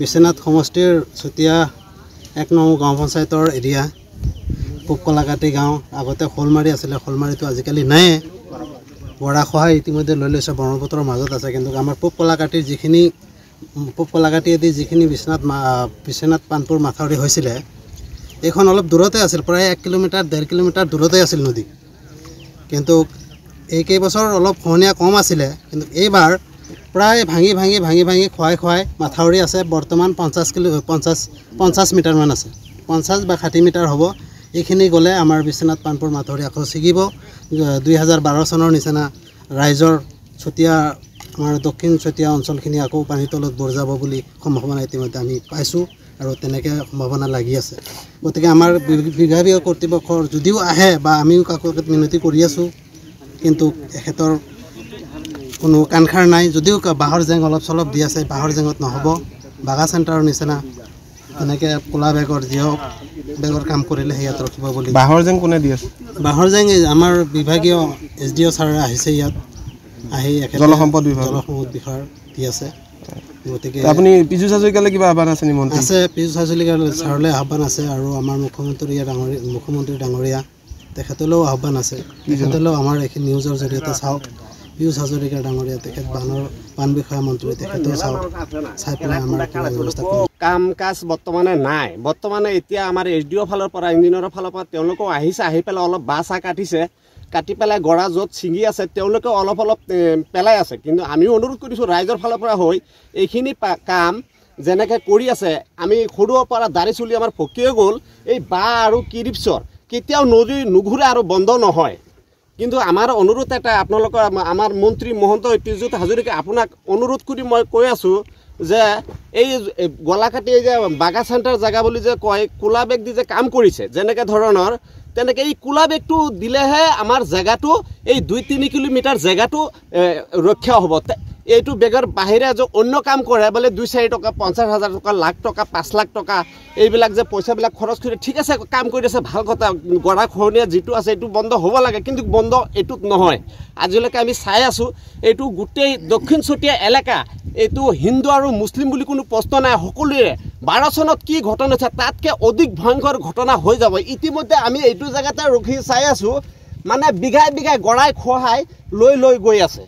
বিশ্বনাথ সমষ্টিৰ চুতীয়া ১ নং গাঁও পঞ্চায়তৰ এৰিয়া পূব কলাকাটি গাঁও আগতে শোলমাৰী আছিলে শোলমাৰীটো আজিকালি নাই বৰাখহাই ইতিমধ্যে লৈ লৈছে ব্ৰহ্মপুত্ৰৰ মাজত আছে কিন্তু আমাৰ পূব কলাকাটিৰ যিখিনি পূব কলাকাটিয়েদি যিখিনি বিশ্বনাথ পানপুৰ মাথাউৰি হৈছিলে এইখন অলপ দূৰতে আছিল প্ৰায় 1 কিলোমিটাৰ 1.5 কিলোমিটাৰ দূৰতে আছিল নদী কিন্তু এই কেইবছৰ অলপ খহনীয়া কম আছিলে কিন্তু এইবাৰ প্ৰায় ভাঙি খোৱাই মাথাউৰি আছে বৰ্তমান 50 মিটাৰমান আছে 50 বা 60 মিটাৰ হ'ব এইখিনি গ'লে আমাৰ বিশ্বনাথ পানপুৰ মাথাউৰি আকৌ ছিগিব 2012 চনৰ নিচিনা ৰাইজৰ চুতীয়া আমাৰ দক্ষিণ চুতীয়া অঞ্চলখিনি আকৌ পানীৰ তলত বুৰ যাব বুলি সম্ভাৱনা ইতিমধ্যে আমি পাইছোঁ আৰু তেনেকৈ সম্ভাৱনা লাগি আছে গতিকে আমাৰ বিভাগীয় কৰ্তৃপক্ষৰ যদিও আহে বা আমিও কাকত মিনতি কৰি আছোঁ কিন্তু এখেতৰ কোনো কাণখাৰ নাই যদিও বাঁহৰ জেং অলপ চলপ দি আছে বাঁহৰ জেঙত নহ'ব বাগা চেণ্টাৰৰ নিচিনা তেনেকৈ কোলা বেগৰ যিহওক বেগৰ কাম কৰিলে সেয়াত ৰখিব বুলি বাঁহৰ জেং কোনে দি আছে বাঁহৰ জেং আমাৰ বিভাগীয় SDO ছাৰ আহিছে ইয়াত আহি জলসম্পদ বিষয়ৰ দি আছে গতিকে আপুনি পীযুষ হাজৰিকালৈ কিবা আহ্বান আছে নিমন্ত্ৰণ আছে পীযুষ হাজৰিকা ছাৰলৈ আহ্বান আছে আৰু আমাৰ মুখ্যমন্ত্ৰী ডাঙৰীয়া তেখেতলৈও আহ্বান আছে তেখেতলৈও আমাৰ এইখিনি নিউজৰ জৰিয়তে চাওক পীযুষ হাজৰিকা ডাঙৰীয়া তেখেত বান বিষয়া মন্ত্ৰী তেখেতেও চাই পেলাই আমাৰ ব্যৱস্থা কাম কাজ বৰ্তমানে নাই বৰ্তমানে এতিয়া আমাৰ SDO ফালৰ পৰা ইঞ্জিনিয়াৰৰ ফালৰ পৰা তেওঁলোকেও আহিছে আহি পেলাই অলপ বাঁহ চাহ কাটি পেলাই গৰা য'ত ছিঙি আছে তেওঁলোকেও অলপ পেলাই আছে কিন্তু আমিও অনুৰোধ কৰিছোঁ ৰাইজৰ ফালৰ পৰা হৈ এইখিনি কাম যেনেকৈ কৰি আছে আমি সৰুৰ পৰা দাঢ়ি চুলি আমাৰ পকিয়ে গ'ল এই বাঁহ আৰু কিৰিপছৰ কেতিয়াও নদী নুঘূৰে আৰু বন্ধ নহয় কিন্তু আমাৰ অনুৰোধ এটা আপোনালোকৰ আমাৰ মন্ত্ৰী মহন্ত পীযুষ হাজৰিকা আপোনাক অনুৰোধ কৰি মই কৈ আছোঁ যে এই গলাকাটি যে বাগা চেণ্টাৰ জেগা বুলি যে কয় কোলা বেগ দি যে কাম কৰিছে যেনেকৈ ধৰণৰ তেনেকৈ এই কোলা বেগটো দিলেহে আমাৰ জেগাটো এই 2-3 কিলোমিটাৰ জেগাটো ৰক্ষা হ'ব এইটো বেগৰ বাহিৰে যে অন্য কাম কৰে বোলে 2-4 টকা 50,000 টকা লাখ টকা 5 লাখ টকা এইবিলাক যে পইচাবিলাক খৰচ কৰি ঠিক আছে কাম কৰি আছে ভাল কথা গৰা খহনীয়া যিটো আছে এইটো বন্ধ হ'ব লাগে কিন্তু বন্ধ এইটোত নহয় আজিলৈকে আমি চাই আছোঁ এইটো গোটেই দক্ষিণ চুতীয়া এলেকা এইটো হিন্দু আৰু মুছলিম বুলি কোনো প্ৰশ্ন নাই সকলোৰে 12 চনত কি ঘটনা হৈছে তাতকৈ অধিক ভয়ংকৰ ঘটনা হৈ যাব ইতিমধ্যে আমি এইটো জেগাতে ৰখি চাই আছোঁ মানে বিঘাই গৰাই খহাই লৈ গৈ আছে।